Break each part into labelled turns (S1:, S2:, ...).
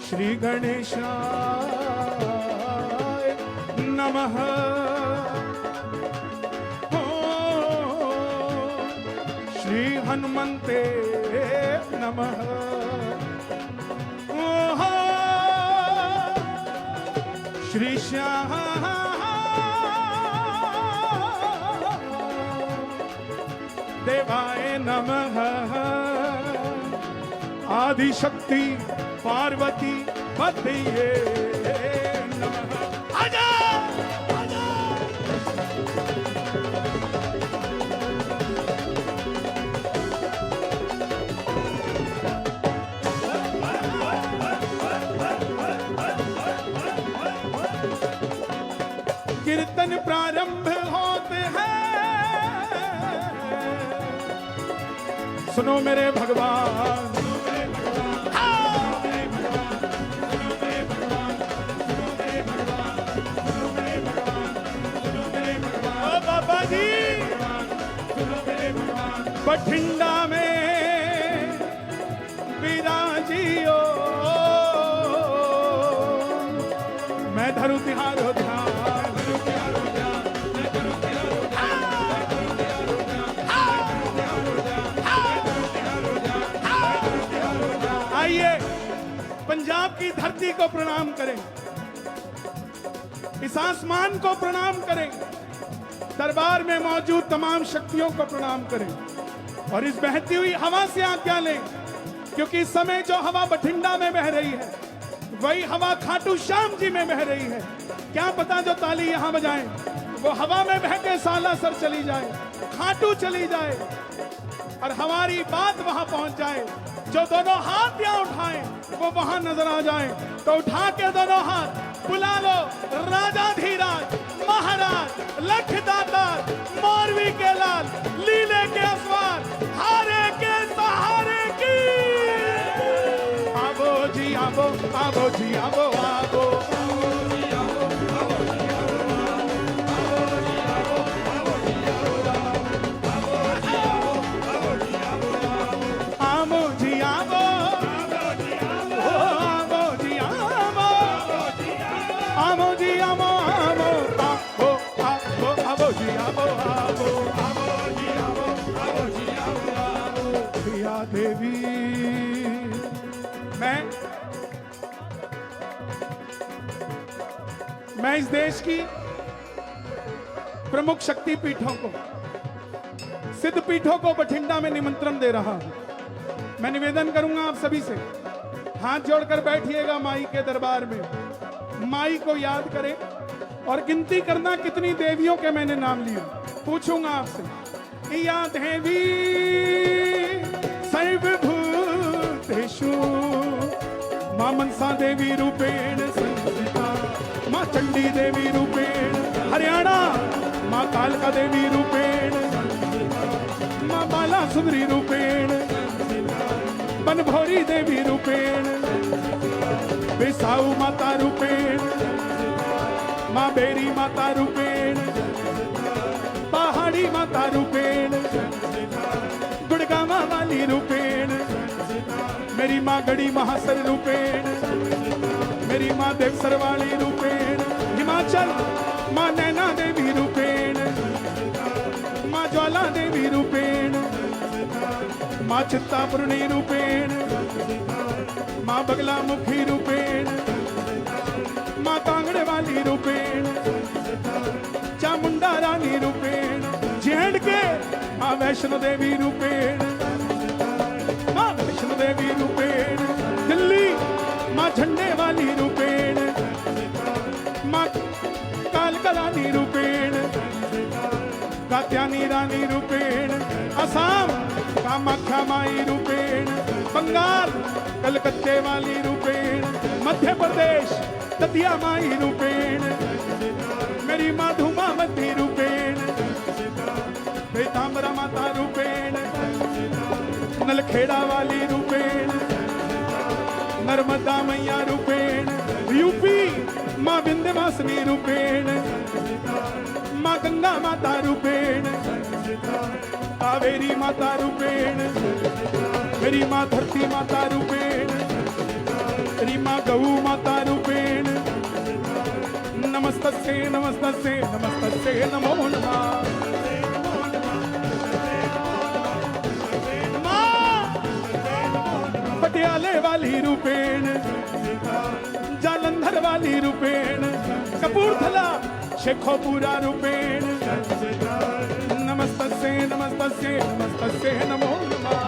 S1: श्री गणेशाय नमः। श्री हनुमते नमः। श्री श्याम देवाय नमः। आदिशक्ति पार्वती पतिये नमः। आजा आजा कीर्तन प्रारंभ होते हैं, सुनो मेरे भगवान। बठिंडा में विराजियो, मैं धरू तिहारो ध्यान। आइए पंजाब की धरती को प्रणाम करें, इस आसमान को प्रणाम करें, दरबार में मौजूद तमाम शक्तियों को प्रणाम करें और इस बहती हुई हवा से आज्ञा लें, क्योंकि इस समय जो हवा बठिंडा में बह रही है वही हवा खाटू श्याम जी में बह रही है। क्या पता जो ताली यहां बजाएं वो हवा में बह के सालासर चली जाए, खाटू चली जाए और हमारी बात वहां पहुंच जाए। जो दोनों हाथ यहां उठाएं वो वहां नजर आ जाए, तो उठा के दोनों हाथ बुला लो राजाधीराज महाराज लखदातार मोरवी के लाल लीले के असवार हारे के सहारे की। आबो जी आबो, आबो जी आबो, आबो देवी। मैं इस देश की प्रमुख शक्ति पीठों को, सिद्ध पीठों को बठिंडा में निमंत्रण दे रहा हूं। मैं निवेदन करूंगा आप सभी से, हाथ जोड़कर बैठिएगा माई के दरबार में, माई को याद करें और गिनती करना कितनी देवियों के मैंने नाम लिए। पूछूंगा आपसे, या देवी सर्वभूतेषु मां मनसा देवी रूपेण संस्थिता, मां चंडी देवी रूपेण हरियाणा, मां कालका देवी रूपेण, मां बाला सुंदरी रूपेण, बनभौरी देवी रूपेण, बेसाऊ माता रूपेण, मां बेरी माता रूपेण, पहाड़ी माता रूपेण, गुड़गामा वाली रूपेण, मेरी माँ गढ़ी महासर रूपेण, मेरी माँ देवसर वाली रूपेण, हिमाचल माँ नैना देवी रूपेण, माँ ज्वाला देवी रूपेण, माँ चित्तापुरनी रूपेण, माँ बगला मुखी रूपेण, माँ कांगड़े वाली रूपेण, चामुंडा रानी रूपेण, जेंड के माँ वैष्णो देवी रूपेण, माँ वैष्णो देवी रूपेण। झंडे वाली रूपेण, माँ कालकलानी रूपेण, कात्यानी रानी रूपेण, असम कामाख्या माई रूपेण, बंगाल कलकत्ते वाली रूपेण, मध्य प्रदेश दतिया माई रूपेण, मेरी माँ धूमावती रूपेण, पीताम्बरा माता रूपेण, नलखेड़ा वाली रूपेण, नर्मदा मैया रूपेण, यूपी माँ विंध्यवासिनी रूपेण, माँ गंगा माता रूपेण, कावेरी माता रूपेण, मेरी माँ धरती माता रूपेण, मेरी माँ गऊ माता रूपेण, नमस्तस्यै नमस्तस्यै नमस्तस्यै नमो नमः। पटियाले वाली रूपेण, जालंधर वाली रूपेण, कपूरथला शेखोपुरा रूपेण, नमस्तस्यै नमस्तस्यै नमस्तस्यै नमो नमः।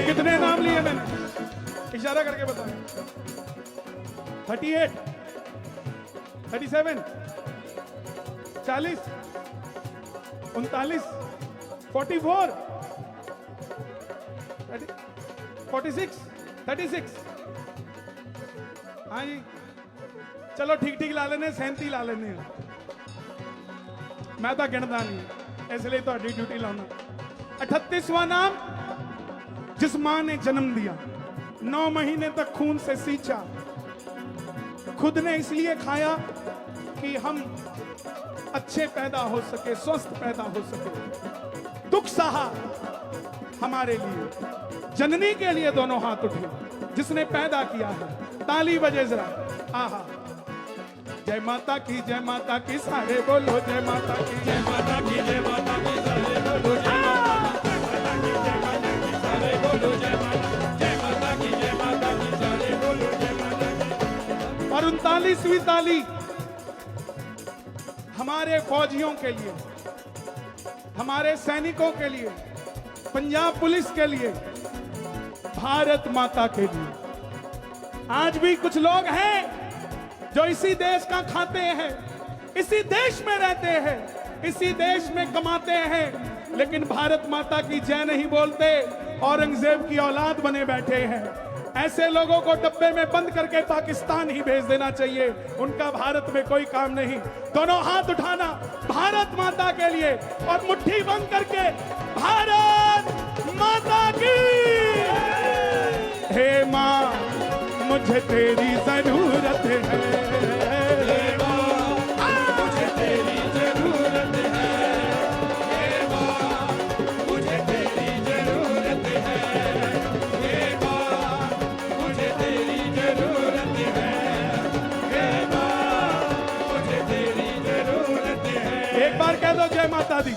S1: कितने नाम लिए मैंने? इशारा करके बताओ। 38, 37, 40, 39, 44, 46, 36। हाँ जी, चलो ठीक ठीक ला लेने, 37 ला लेने। मैं तो गिनता नहीं, इसलिए तो ड्यूटी लाना। 38वां नाम, जिस मां ने जन्म दिया, 9 महीने तक खून से सींचा, खुद ने इसलिए खाया कि हम अच्छे पैदा हो सके, स्वस्थ पैदा हो सके, दुख सहा हमारे लिए, जननी के लिए दोनों हाथ उठे, जिसने पैदा किया है। ताली बजे जरा, आहा। जय माता की, जय माता की, सारे बोलो जय माता की, जय माता की, जय माता की, सारे बोलो जय माता की, जय माता की, सारे बोलो जय माता की, जय माता की, जय माता की, सारे बोलो जय माता की। और 39वीं ताली हमारे फौजियों के लिए, हमारे सैनिकों के लिए, पंजाब पुलिस के लिए, भारत माता के लिए। आज भी कुछ लोग हैं जो इसी देश का खाते हैं, इसी देश में रहते हैं, इसी देश में कमाते हैं, लेकिन भारत माता की जय नहीं बोलते, औरंगजेब की औलाद बने बैठे हैं। ऐसे लोगों को डब्बे में बंद करके पाकिस्तान ही भेज देना चाहिए, उनका भारत में कोई काम नहीं। दोनों हाथ उठाना भारत माता के लिए और मुट्ठी बंद करके भारत माता की। हे माँ मुझे तेरी जरूरत है, हे माँ मुझे तेरी जरूरत है, हे माँ मुझे तेरी जरूरत है, हे माँ मुझे तेरी जरूरत है, हे माँ मुझे तेरी जरूरत है। एक बार कह दो जय माता दी,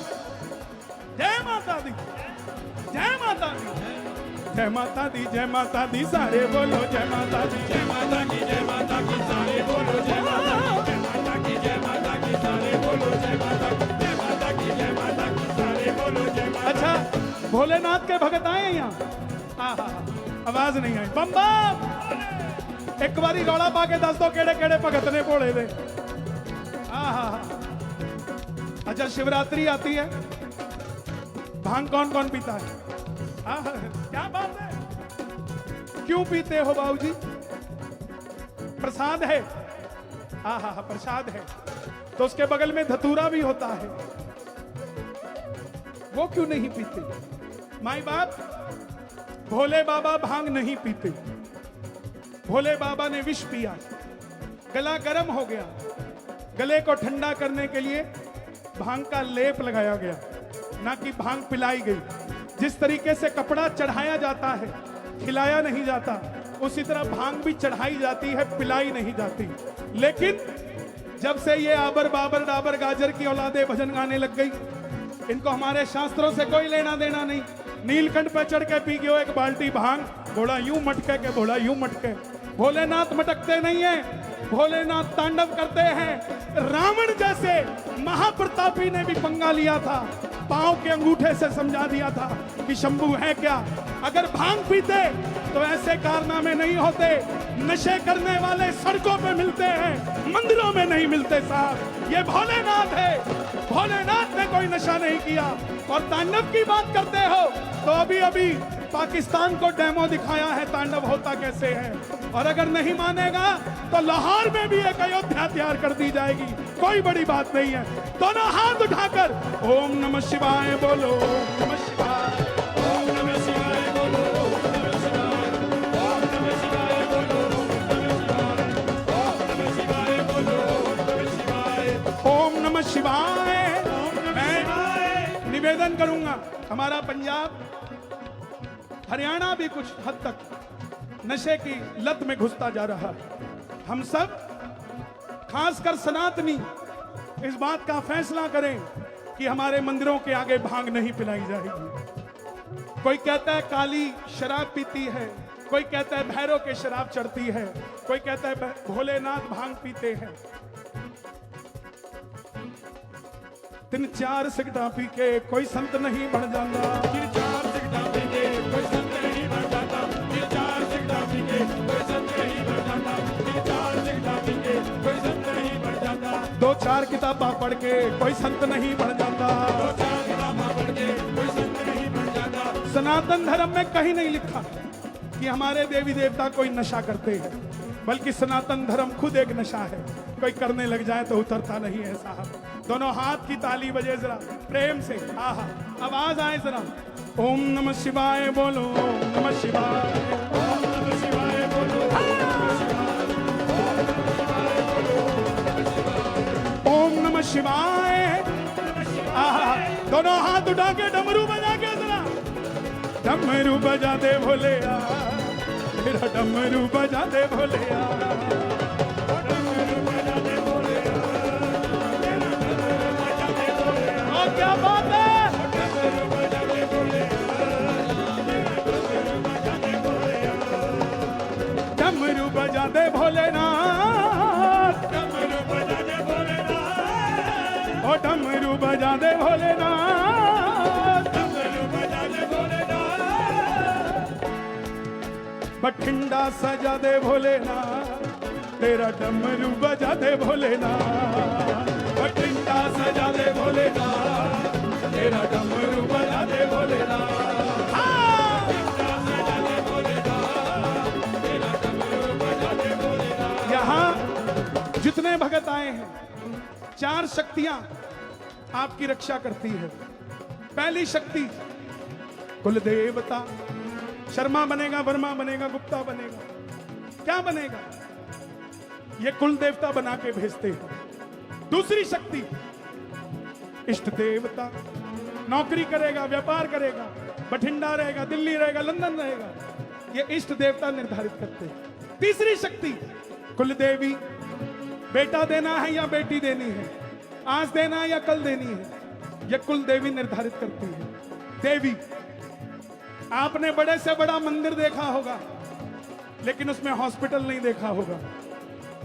S1: जय माता दी, जय माता दी, जय माता दी, जय माता दी, सारे बोलो जय माता दी, जय माता की, जय माता की, सारे बोलो जय माता की, जय माता की, सारे बोलो जय माता की, जय माता की, जय माता की, सारे बोलो जय माता। अच्छा, भोलेनाथ के भगत आए यहाँ? आहा, आवाज नहीं आई। बम बम, एक बारी रौला पा के दस दो केड़े केड़े भगत ने भोले दे। आहा, अच्छा शिवरात्रि आती है, भांग कौन कौन पीता है? क्या बात है, क्यों पीते हो बाबूजी? प्रसाद है, आहा प्रसाद है, तो उसके बगल में धतूरा भी होता है, वो क्यों नहीं पीते? माई बाप, भोले बाबा भांग नहीं पीते, भोले बाबा ने विष पिया, गला गर्म हो गया, गले को ठंडा करने के लिए भांग का लेप लगाया गया, ना कि भांग पिलाई गई। जिस तरीके से कपड़ा चढ़ाया जाता है, खिलाया नहीं जाता, उसी तरह भांग भी चढ़ाई जाती है, पिलाई नहीं जाती। लेकिन जब से ये आबर बाबर डाबर गाजर की औलादे भजन गाने लग गई, इनको हमारे शास्त्रों से कोई लेना देना नहीं। नीलकंठ पे चढ़ के पी गयो एक बाल्टी भांग, घोड़ा यूं मटके के घोड़ा यूं मटके। भोलेनाथ मटकते नहीं है, भोलेनाथ तांडव करते हैं। रावण जैसे महाप्रतापी ने भी पंगा लिया था, पांव के अंगूठे से समझा दिया था कि शंभू है क्या। अगर भांग पीते तो ऐसे कारनामे नहीं होते। नशे करने वाले सड़कों पे मिलते हैं, मंदिरों में नहीं मिलते साहब। ये भोलेनाथ है, भोलेनाथ ने कोई नशा नहीं किया। और तांडव की बात करते हो तो अभी अभी पाकिस्तान को डेमो दिखाया है तांडव होता कैसे है। और अगर नहीं मानेगा तो लाहौर में भी एक अयोध्या तैयार कर दी जाएगी, कोई बड़ी बात नहीं है। दोनों हाथ उठाकर ओम नमः शिवाय बोलो, ओम नमः शिवाय, ओम नमः शिवाय बोलो, ओम नमः शिवाय, ओम नमः शिवाय बोलो, ओम नमः शिवाय बोलो, ओम नमः शिवाय। मैं निवेदन करूंगा, हमारा पंजाब हरियाणा भी कुछ हद तक नशे की लत में घुसता जा रहा है। हम सब खासकर सनातनी इस बात का फैसला करें कि हमारे मंदिरों के आगे भांग नहीं पिलाई जाएगी। कोई कहता है काली शराब पीती है, कोई कहता है भैरव के शराब चढ़ती है, कोई कहता है भोलेनाथ भांग पीते हैं। 3-4 सिगटा पी के कोई संत नहीं बन जाता। 3-4 सिगटा पी के कोई संत नहीं बन जाता। 3-4 सिगटा पी के कोई संत नहीं बन जाता। 3-4 सिगटा पी के कोई संत नहीं बन जाता। 2-4 किताबा पढ़ के कोई संत नहीं बन जाता। 2-4 किताबा पढ़ के कोई संत नहीं बन जाता। सनातन धर्म में कहीं नहीं लिखा कि हमारे देवी देवता कोई नशा करते हैं, बल्कि सनातन धर्म खुद एक नशा है। कोई करने लग जाए तो उतरता नहीं है साहब। दोनों हाथ की ताली बजे जरा प्रेम से, आहा आवाज आए जरा। ओम नमः शिवाय बोलो, ओम नमः शिवाय, ओम नमः शिवाय बोलो, ओम नमः शिवाय। आहा दोनों हाथ उठा के डमरू बजा के जरा, डमरू बजा दे भोलेया, मेरा डमरू बजा दे भोलेया, डमरू बजा दे भोलेया, और क्या बात है। डमरू बजा दे भोलेया, डमरू बजा दे भोलेनाथ, डमरू बजा दे भोलेनाथ, ओ डमरू बजा दे भोलेनाथ, डमरू बजा दे भोलेनाथ। बठिंडा सजा दे भोलेनाथ, तेरा डमरू बजा दे भोलेनाथ। बठिंडा सजा दे भोलेनाथ, तेरा डमरू बजा दे भोलेनाथ। बठिंडा सजा दे भोलेनाथ, तेरा डमरू बजा दे भोलेनाथ। यहाँ जितने भगत आए हैं, 4 शक्तियां आपकी रक्षा करती है। पहली शक्ति कुल देवता, शर्मा बनेगा, वर्मा बनेगा, गुप्ता बनेगा, क्या बनेगा, ये कुल देवता बना के भेजते हैं। दूसरी शक्ति इष्ट देवता, नौकरी करेगा, व्यापार करेगा, बठिंडा रहेगा, दिल्ली रहेगा, लंदन रहेगा, ये इष्ट देवता निर्धारित करते हैं। तीसरी शक्ति कुल देवी, बेटा देना है या बेटी देनी है, आज देना है या कल देनी है, ये कुल देवी निर्धारित करती है। देवी, आपने बड़े से बड़ा मंदिर देखा होगा लेकिन उसमें हॉस्पिटल नहीं देखा होगा,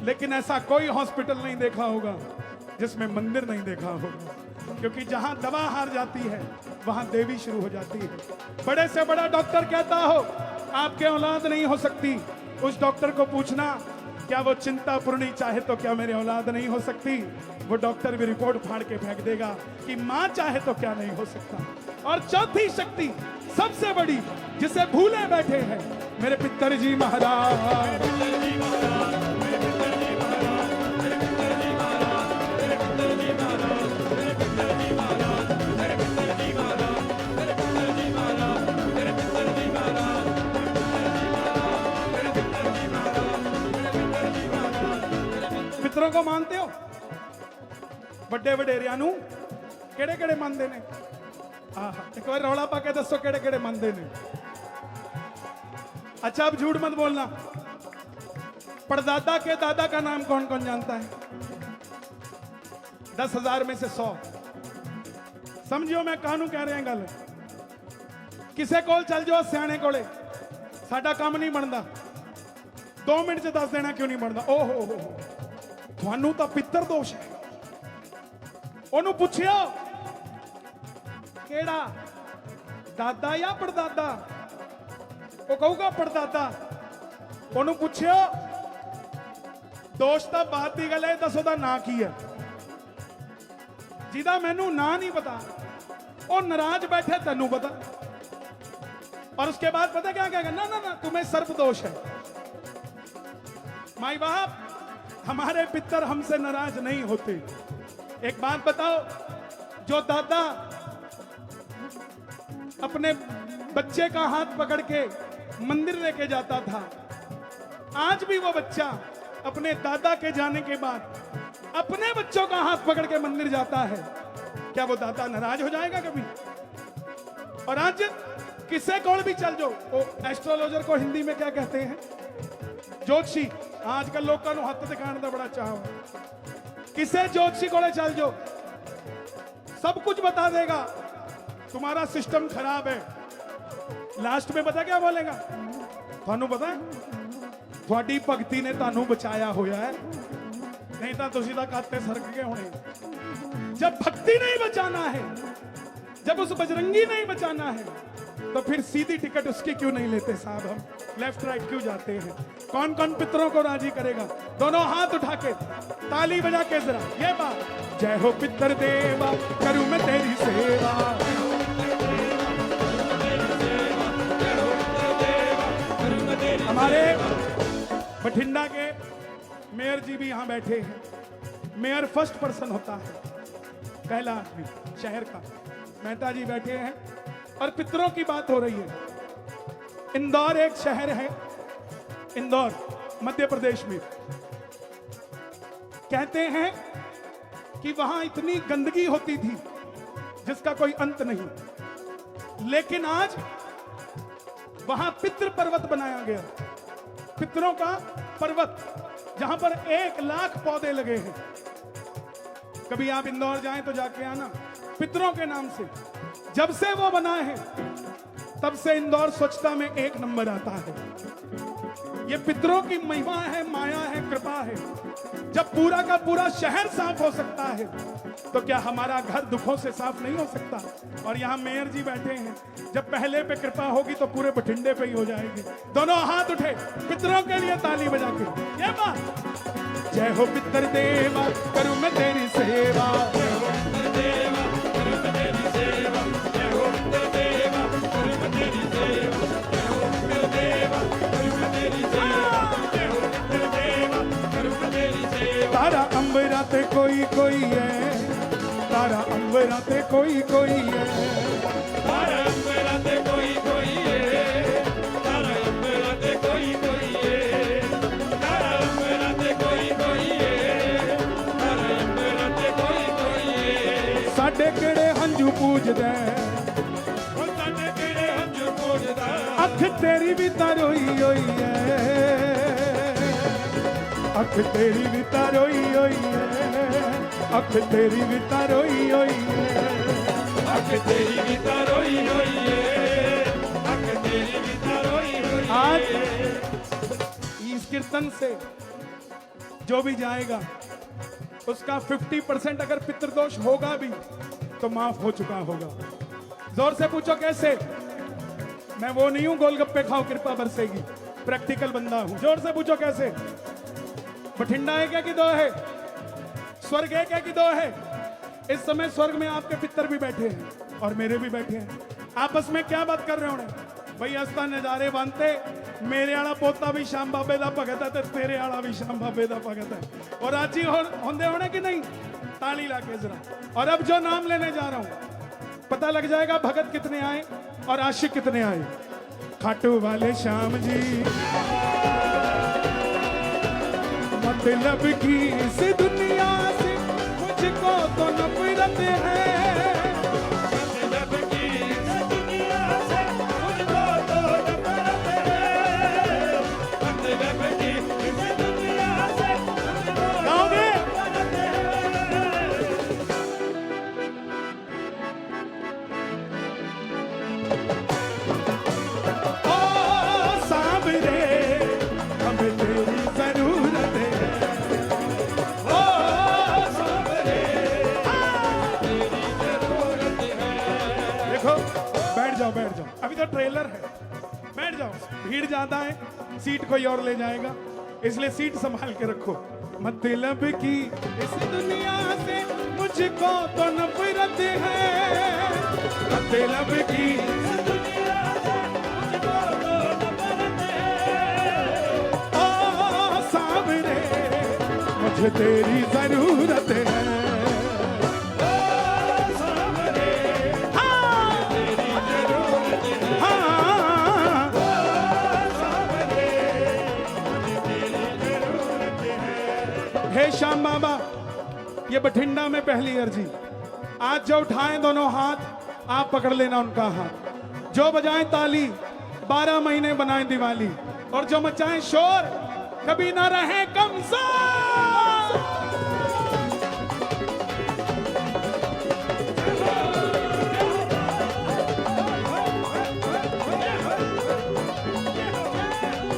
S1: लेकिन ऐसा कोई हॉस्पिटल नहीं देखा होगा जिसमें मंदिर नहीं देखा होगा, क्योंकि जहां दवा हार जाती है वहां देवी शुरू हो जाती है। बड़े से बड़ा डॉक्टर कहता हो आपके औलाद नहीं हो सकती, उस डॉक्टर को पूछना क्या वो चिंतापूर्णी चाहे तो क्या मेरी औलाद नहीं हो सकती, वो डॉक्टर भी रिपोर्ट फाड़ के फेंक देगा कि मां चाहे तो क्या नहीं हो सकता। और चौथी शक्ति सबसे बड़ी, जिसे भूले बैठे हैं मेरे पितरजी महाराज, पितरों को मानते हो? ਵੱਡੇ ਵਡੇਰਿਆਂ ਨੂੰ ਕਿਹੜੇ ਕਿਹੜੇ ਮੰਨਦੇ ਨੇ? ਆਹ ਇੱਕ ਵਾਰ ਰੌਲਾ ਪਾ ਕੇ ਦੱਸੋ ਕਿਹੜੇ ਕਿਹੜੇ ਮੰਨਦੇ ਨੇ। अच्छा अब झूठ मत बोलना, परदादा के दादा का नाम कौन कौन जानता है? 10,000 में से 100। समझियो मैं कानू कह रहे हैं गल। किसे कोल चल जाओ सियाने कोले, साडा काम नहीं बनता, 2 मिनट च दस देना क्यों नहीं बनता। ओहो थानू तो पितर दोष है। ओनू पुछियो ਕਿਹੜਾ ਦਾਦਾ ਜਾਂ ਪੜਦਾਦਾ? ਉਹ ਕਹੂਗਾ ਪੜਦਾਦਾ। ਉਹਨੂੰ ਪੁੱਛਿਓ ਦੋਸ਼ ਤਾਂ ਬਾਤ ਦੀ ਗੱਲ ਹੈ, ਦੱਸੋ ਦਾ ਨਾਂ ਕੀ ਹੈ? ਜਿਹਦਾ ਮੈਨੂੰ ਨਾਂ नहीं पता वो नाराज बैठे तेनू पता, और उसके बाद पता क्या कहेगा? ना ना ना तुम्हें सर्वदोष है। माई बाप, हमारे पितर हमसे नाराज नहीं होते। एक बात बताओ, जो दादा अपने बच्चे का हाथ पकड़ के मंदिर लेके जाता था, आज भी वो बच्चा अपने दादा के जाने के बाद अपने बच्चों का हाथ पकड़ के मंदिर जाता है, क्या वो दादा नाराज हो जाएगा कभी? और आज किसे कौन भी चल जाओ, वो एस्ट्रोलॉजर को हिंदी में क्या कहते हैं? ज्योतिषी। आजकल लोग का हाथ दिखाने का बड़ा चाह, किसे ज्योतिषी को चल जाओ, सब कुछ बता देगा, तुम्हारा सिस्टम खराब है। लास्ट में पता क्या बोलेगा? थानू पता है थोड़ी भगती ने थानू बचाया होया है, नहीं तो तुसी तां काते सरक गए होने। जब भक्ति नहीं बचाना है, जब उस बजरंगी नहीं बचाना है, तो फिर सीधी टिकट उसकी क्यों नहीं लेते साहब? हम लेफ्ट राइट क्यों जाते हैं? कौन कौन पितरों को राजी करेगा? दोनों हाथ उठा के ताली बजा के जरा ये बात, जय हो पितर देवा करूं मैं तेरी सेवा। हमारे बठिंडा के मेयर जी भी यहां बैठे हैं। मेयर फर्स्ट पर्सन होता है, पहला आदमी शहर का। मेहता जी बैठे हैं और पितरों की बात हो रही है। इंदौर एक शहर है, इंदौर मध्य प्रदेश में। कहते हैं कि वहां इतनी गंदगी होती थी जिसका कोई अंत नहीं, लेकिन आज वहां पितृ पर्वत बनाया गया, पितरों का पर्वत, जहां पर 1 लाख पौधे लगे हैं। कभी आप इंदौर जाएं तो जाके आना, पितरों के नाम से। जब से वो बना है तब से इंदौर स्वच्छता में 1 नंबर आता है। ये पितरों की महिमा है, माया है, कृपा है। जब पूरा का पूरा शहर साफ हो सकता है, तो क्या हमारा घर दुखों से साफ नहीं हो सकता? और यहाँ मेयर जी बैठे हैं, जब पहले पे कृपा होगी तो पूरे बठिंडे पे ही हो जाएगी। दोनों हाथ उठे पितरों के लिए ताली बजा के ये बात, जय हो पितर देवा करूं मैं तेरी सेवा। जय हो पितर देवा करूं मैं तेरी सेवा। जय हो पितर देवा करूं मैं तेरी सेवा। जय हो पितर देवा करूं मैं तेरी सेवा। जय हो पितर देवा करूं मैं तेरी सेवा। तारा अंबरा ते कोई कोई है, तारा अंबरा ते कोई कोई है, तारा अंबरा ते कोई कोई है, तारा अंबरा ते कोई कोई है, तारा अंबरा ते कोई कोई है, तारा अंबरा ते कोई कोई है। साडे किहड़े हंझू पूजदा, ओ साडे किहड़े हंझू पूजदा, अख तेरी भी तां रोई होई है, अख तेरी भी तां रोई होई है, अख तेरी भी तां रोई होई है, अख तेरी भी तां रोई होई है, अख तेरी भी तां रोई होई है। आज इस कीर्तन से जो भी जाएगा उसका 50% अगर पितृदोष होगा भी तो माफ हो चुका होगा। जोर से पूछो कैसे? मैं वो नहीं हूं गोलगप्पे खाओ कृपा बरसेगी, प्रैक्टिकल बंदा हूं। जोर से पूछो कैसे? बठिंडा है क्या कि 2 है? स्वर्ग है क्या कि 2 है? इस समय स्वर्ग में आपके पितर भी बैठे हैं और मेरे भी बैठे हैं। आपस में क्या बात कर रहे होने? भाई अस्ता नजारे बनते, मेरे आला पोता भी श्याम बाबे दा भगत है, तेरे आला भी श्याम बाबे दा भगत है। और राजी होंदे होने कि नहीं? ताली लाके जरा। और अब जो नाम लेने जा रहा हूं पता लग जाएगा भगत कितने आए और आशिक कितने आए। खाटू वाले श्याम जी, मतलब की इस दुनिया से मुझको तो नफरत है, मतलब की इस दुनिया से मुझको तो नफरत है, मतलब की इस दुनिया से मुझको गाओगे? ओ सांवरे हमें तेरी जरूरत है, ओ सांवरे तेरी अभी तो ट्रेलर है, बैठ जाओ, भीड़ ज्यादा है, सीट कोई और ले जाएगा, इसलिए सीट संभाल के रखो। मतलब की इस दुनिया से मुझको तो नफरत है, मतलब की इस दुनिया से मुझको तो नफरत है। ओ सावरे मुझे तेरी जरूरत है, ओ सावरे हाँ तेरी जरूरत है, हाँ ओ सावरे मुझे तेरी जरूरत है। हे श्याम बाबा, ये बठिंडा में पहली अर्जी, आज जो उठाएं दोनों हाथ आप पकड़ लेना उनका हाथ, जो बजाएं ताली 12 महीने बनाएं दिवाली, और जो मचाएं शोर कभी ना रहे कमजोर।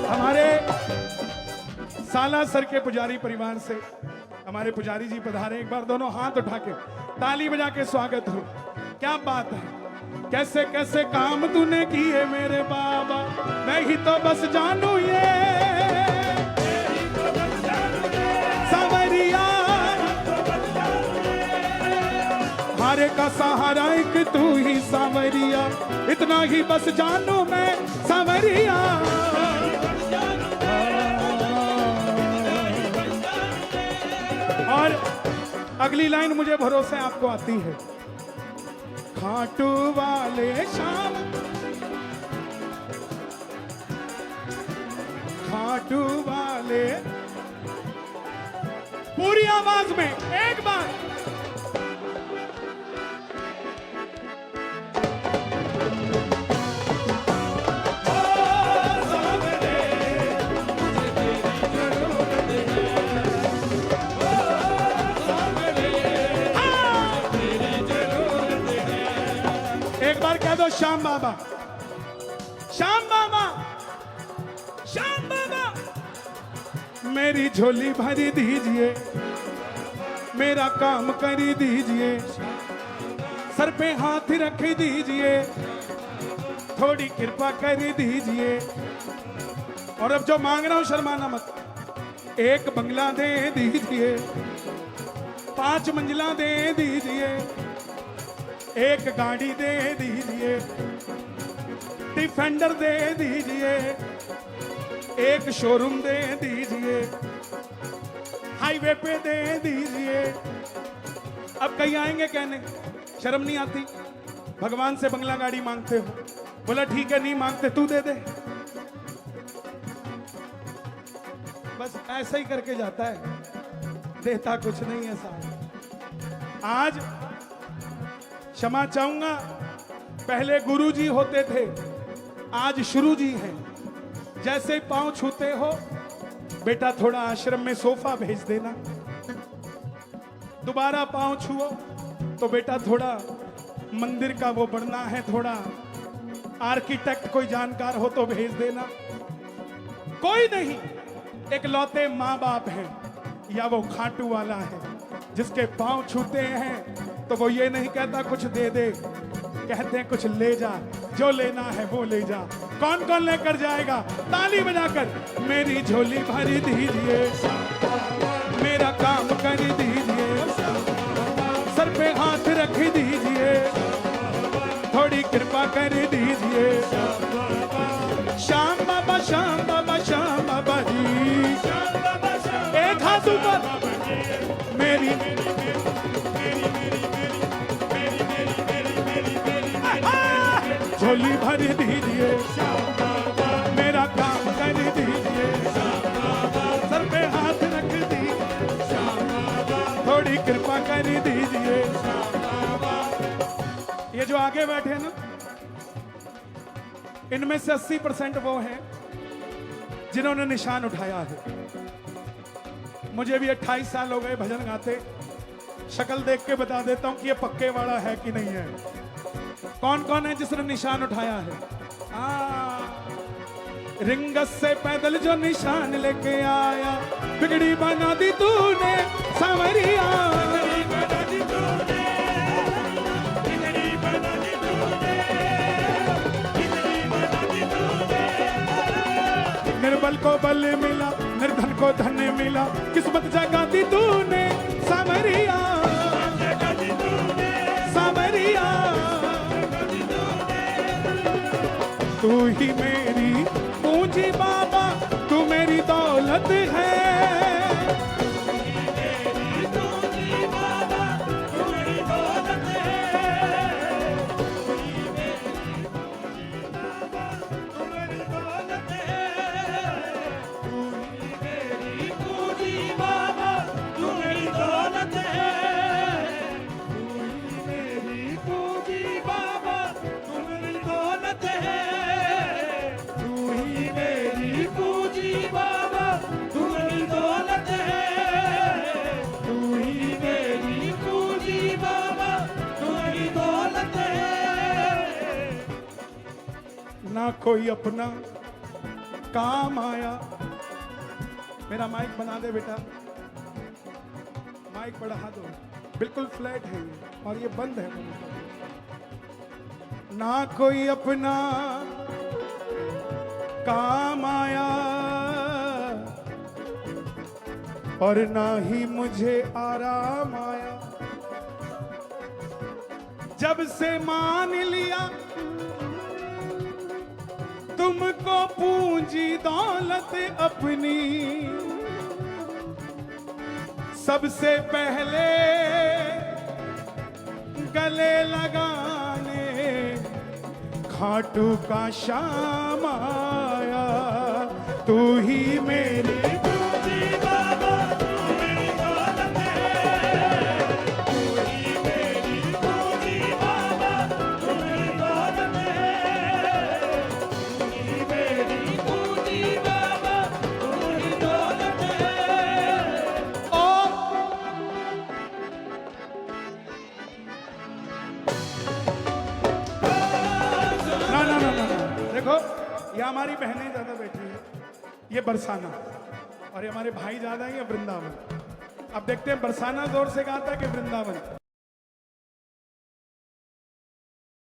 S1: हमारे सालासर के पुजारी परिवार से हमारे पुजारी जी पधारे, एक बार दोनों हाथ उठा के ताली बजा के स्वागत हो। क्या बात है, कैसे कैसे काम तूने किए मेरे बाबा, मैं ही तो बस जानू ये सावरिया, हारे का सहारा एक तू ही सावरिया, इतना ही बस जानू मैं सावरिया। और अगली लाइन मुझे भरोसे आपको आती है, खाटू वाले श्याम, खाटू वाले, पूरी आवाज में एक बार। एक बार कह दो श्याम बाबा, श्याम बाबा, श्याम बाबा, मेरी झोली भरी दीजिए, मेरा काम कर दीजिए, सर पे हाथ रख दीजिए, थोड़ी कृपा कर दीजिए। और अब जो मांग रहा हूं शर्माना मत, एक बंगला दे दीजिए, 5 मंजिला दे दीजिए, एक गाड़ी दे दीजिए, डिफेंडर दे दीजिए, एक शोरूम दे दीजिए, हाईवे पे दे दीजिए। अब कहीं आएंगे कहने, शर्म नहीं आती, भगवान से बंगला गाड़ी मांगते हो। बोला ठीक है, नहीं मांगते तू दे दे। बस ऐसा ही करके जाता है, देता कुछ नहीं है साहब। आज क्षमा चाहूंगा, पहले गुरुजी होते थे, आज शुरू जी हैं। जैसे ही पांव छूते हो, बेटा थोड़ा आश्रम में सोफा भेज देना, दोबारा पांव छुओ तो बेटा थोड़ा मंदिर का वो बनना है, थोड़ा आर्किटेक्ट कोई जानकार हो तो भेज देना। कोई नहीं, इकलौते माँ बाप हैं या वो खाटू वाला है, जिसके पांव छूते हैं तो वो ये नहीं कहता कुछ दे दे, कहते हैं कुछ ले जा, जो लेना है वो ले जा। कौन कौन लेकर जाएगा? ताली बजाकर। मेरी झोली भर दीजिए, मेरा काम कर दीजिए, सर पे हाथ रख दीजिए, थोड़ी कृपा कर दीजिए। श्याम बाबा, श्याम बाबा, श्याम बाबा जी, एक हाथ ऊपर। मेरी झोली भर दीजिए, मेरा काम कर दीजिए, सर पे हाथ रख दीजिए, थोड़ी कृपा कर दीजिए। ये जो आगे बैठे हैं ना, इनमें से 80% वो हैं जिन्होंने निशान उठाया है। मुझे भी 28 साल हो गए भजन गाते, शक्ल देख के बता देता हूं कि ये पक्के वाला है कि नहीं है। कौन कौन है जिसने निशान उठाया है? रिंगस से पैदल जो निशान लेके आया, बिगड़ी बना दी तूने सांवरिया, बिगड़ी बना दी तूने, बिगड़ी बना दी तूने, बिगड़ी निर्बल को बल मिला, निर्धन को धन मिला, किस्मत जगा दी तूने सामरिया, सामरिया। तू ही मेरी पूंजी बाबा, तू मेरी दौलत है। ना कोई अपना काम आया। मेरा माइक बना दे बेटा, माइक बढ़ा दो, बिल्कुल फ्लैट है ये और ये बंद है। ना कोई अपना काम आया और ना ही मुझे आराम आया। जब से मान लिया तुमको पूंजी दौलत अपनी, सबसे पहले गले लगाने खाटू का शाम आया। तू ही मेरी पूंजी बाबा, तू मेरी दौलत है। तू ही मेरी पूंजी बाबा, तू मेरी दौलत है। तू ही मेरी पूंजी बाबा, तू मेरी दौलत है। ओ ना ना ना ना, देखो ये हमारी बहनें ज्यादा बैठी है, ये बरसाना, और ये हमारे भाई ज्यादा है, ये वृंदावन। अब देखते हैं बरसाना जोर से गाता है कि वृंदावन।